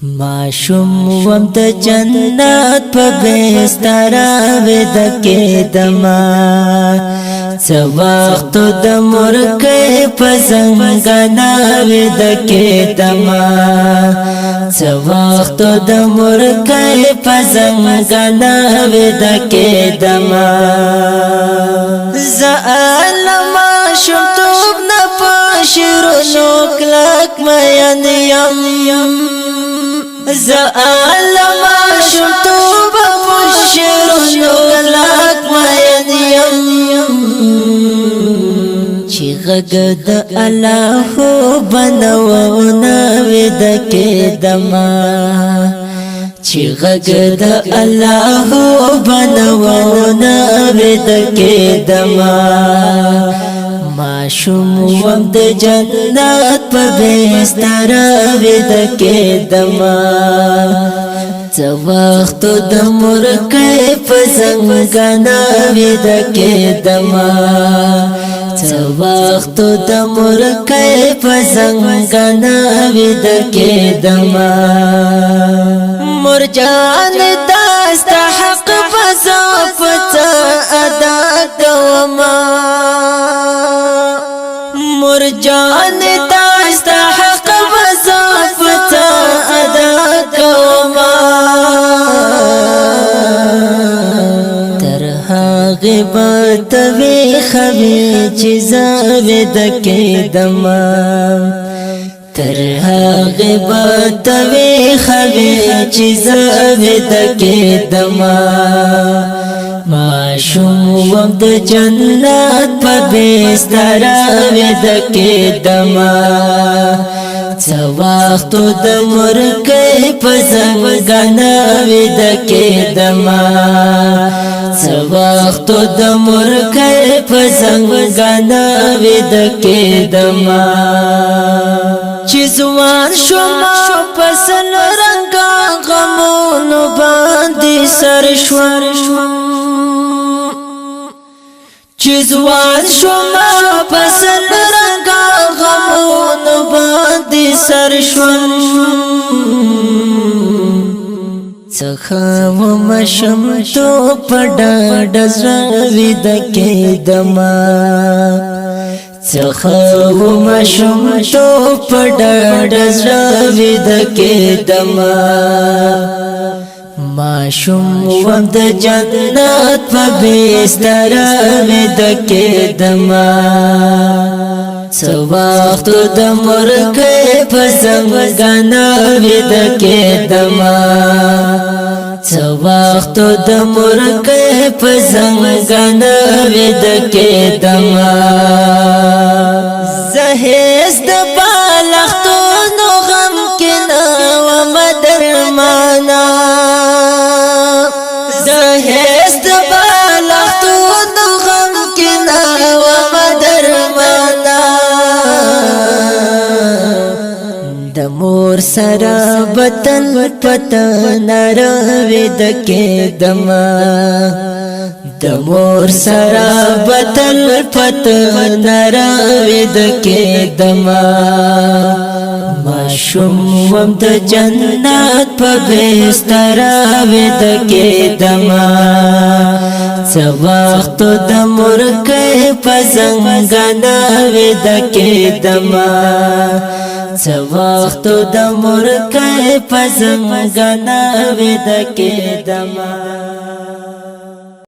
معشوم وم د جنت په بستر ود کېدما څه وخت د مرګ په زنګنا ود کېدما څه وخت د مرګ په زنګنا ود کېدما زعلم شمتوب نه پاشرونو کلک مین یم زعلم شمتوب پاشرونو کلک مین یم چی غږ د الله بنوونه ود کېدما چی غږ د الله بنوونه ود کېدما معشوم وم د جنت په بستر ود کېدما څه وخت د مرګ په زنګنا ود کېدما څه وخت د مرګ په زنګنا ود کېدما مرجان داست حق بزافت ادا کوما مرجان داست حق بزافت ادا کوما ترها غیبت وی خوی چیزا ود کېدما ترها غیبت وی خوی چیزا ود کېدما معشوم وم د جنت په بستر ود کېدما څه وخت د مرګ په زنګنا ود کېدما څه وخت د مرګ په زنګنا ود کېدما چې ځوان شوم پسل رنګ غمونو باندې سر شوم چې ځوان شوم پسل رنګ غمونو باندې سر شوم څخه ومشم تو په ډډ زړه ود کېدما څخه ومشم تو په ډډ زړه ود کېدما معشوم وم د جنت په بستر ود کېدما څه وخت د مرګ په زنګنا ود کېدما څه وخت د مرګ په زنګنا ود کېدما زهز د بالښتونو غم کې نه وم درمانا زهز د بالښتونو غم کې نه وم درمانا د مور سره بتل پتن ود کېدما د مور سره بتل پتن ود کېدما معشوم وم د جنت په بستر ود کېدما څه وخت د مرګ په زنګنا ود کېدما څه وخت د مرګ په زنګنا ود کېدما